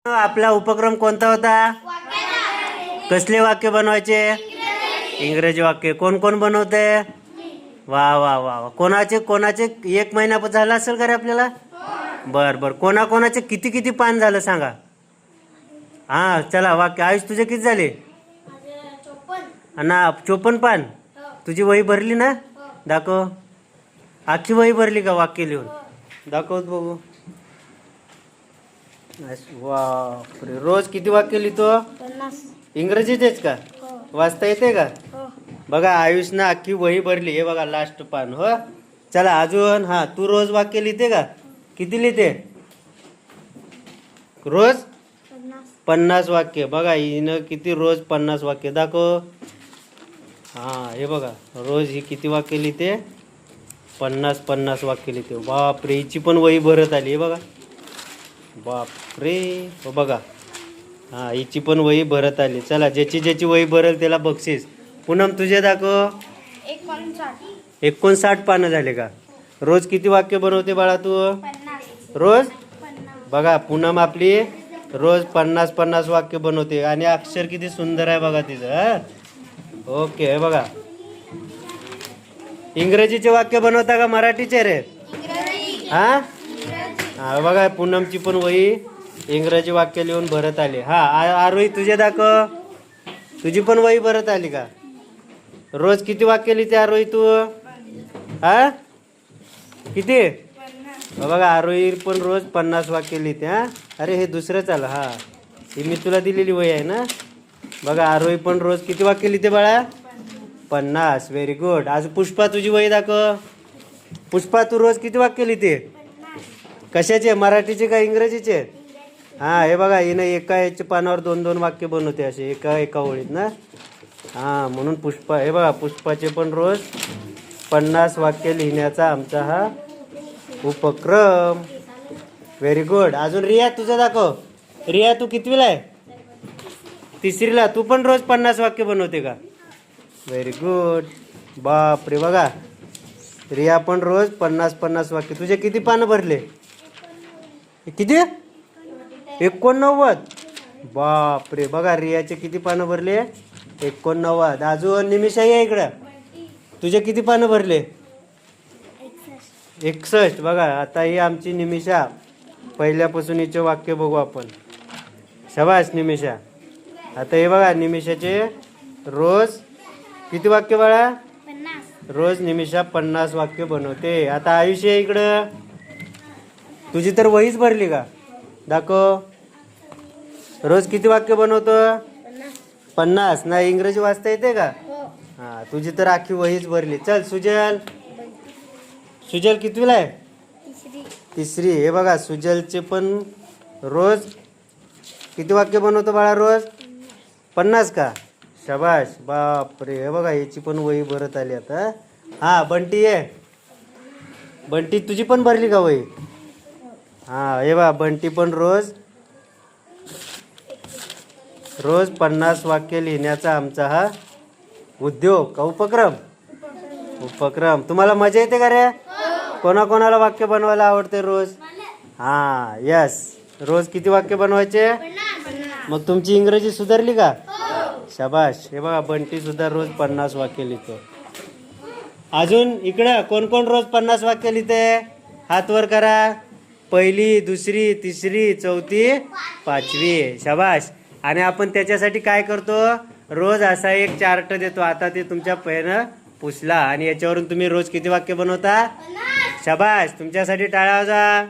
आपला उपक्रम कोणता होता? कसले वाक्य बनवायचे? इंग्रजी वाक्य. कोण कोण बनवते? वा वा वा वा. कोणाचे कोणाचे 1 महिना झाला असेल का रे आपल्याला? बर बर. कोणाकोणाचे किती किती पान झालं सांगा. हा चला वाक्य. आयुष तुझे किती झाले? ना 54 पान. तुझी वही भरली ना? दाखव. आखी वही भरली का वाक्य लिहून? दाखवत बघू. बापरे. रोज किती वाक्य लिहितो? 50. इंग्रजीचेच का? वाचता येते का? बघा आयुषनं अख्खी वही भरली. हे बघा लास्ट पान. हो चला अजून. हा तू रोज वाक्य लिहिते का? किती लिहिते रोज? 50 वाक्य. बघा हिनं किती रोज 50 वाक्य. दाखव. हा हे बघा रोज ही किती वाक्य लिहिते? 50 वाक्य लिहिते. बापरे. हिची पण वही भरत आली. हे बघा. बापरे. हो बघा. हा हिची पण वही भरत आली. चला ज्याची ज्याची वही भरेल त्याला बक्षीस. पूनम तुझे दाखव. 59 पानं झाले का? रोज किती वाक्य बनवते बाळा तू? 50. रोज. बघा पूनम आपली रोज 50 वाक्य बनवते. आणि अक्षर किती सुंदर आहे बघा तिचं. ओके. हे बघा. इंग्रजीचे वाक्य बनवता का मराठीचे रे? हा हा बघा पूनमची पण वही इंग्रजी वाक्य लिहून भरत आली. हा आरोही तुझे दाखव. तुझी पण वही भरत आली का? रोज किती वाक्य लिहिते आरोही तू? हा किती? बघा आरोही पण रोज 50 वाक्य लिहिते. हा अरे हे दुसरंच आलं. हा ही मी तुला दिलेली वही आहे ना. बघा आरोही पण रोज किती वाक्य लिहिते बाळा? 50. Very good. आज पुष्पा तुझी वही दाखव. पुष्पा तू रोज किती वाक्य लिहिते? कशाचे? मराठीचे का इंग्रजीचे? हा हे बघा हिनं एका याच्या पानावर 2-2 वाक्य बनवते असे एका ओळीत ना. हा म्हणून पुष्पा. हे बघा पुष्पाचे पण रोज 50 वाक्य लिहिण्याचा आमचा हा उपक्रम. Very good. अजून रिया तुझं दाखव. रिया तू कितवीला आहे? 3रीला. तू पण रोज 50 वाक्य बनवते का? Very good. बापरे. बघा रिया पण रोज 50 वाक्य. तुझे किती पानं भरले? किती? 89. बापरे. बघा रियाचे किती पानं भरले? 89. अजून निमिषा या इकडं. तुझे किती पानं भरले? 61. बघा आता ही आमची निमिषा. पहिल्यापासून हिचे वाक्य बघू आपण. शाबास निमिषा. आता हे बघा निमिषाचे रोज किती वाक्य बाळा? 50. रोज निमिषा 50 वाक्य बनवते. आता आयुष्य इकडं. तुझी तर वहीच भरली का? दाखव. रोज किती वाक्य बनवतो? 50. नाही इंग्रजी वाचता येते का? हा तुझी तर आखी वहीच भरली. चल सुजल. सुजल कितवीला आहे? 3री. हे बघा सुजलचे पण रोज किती वाक्य बनवतो बाळा रोज? 50 का? शाबाश. बापरे. हे बघा याची पण वही भरत आली आता. हा बंटी आहे. बंटी तुझी पण भरली का वही? हा हे बघा बंटी पण रोज 50 वाक्य लिहिण्याचा आमचा हा उद्योग का उपक्रम. तुम्हाला मजा येते का रे? कोणाकोणाला वाक्य बनवायला आवडते रोज? हा यस. रोज किती वाक्य बनवायचे? मग तुमची इंग्रजी सुधारली का? शाबाश. हे बघा बंटी सुद्धा रोज 50 वाक्य लिहितो. अजून इकडं कोण कोण रोज 50 वाक्य लिहिते? हात वर करा. 1ली 2री 3री 4थी 5वी. शाबाश. आणि आपण त्याच्यासाठी काय करतो? रोज असा एक चार्ट देतो. आता ते तुमच्या पेनं पुसला आणि याच्यावरून तुम्ही रोज किती वाक्य बनवता? शाबाश. तुमच्यासाठी टाळ्या वाजवा.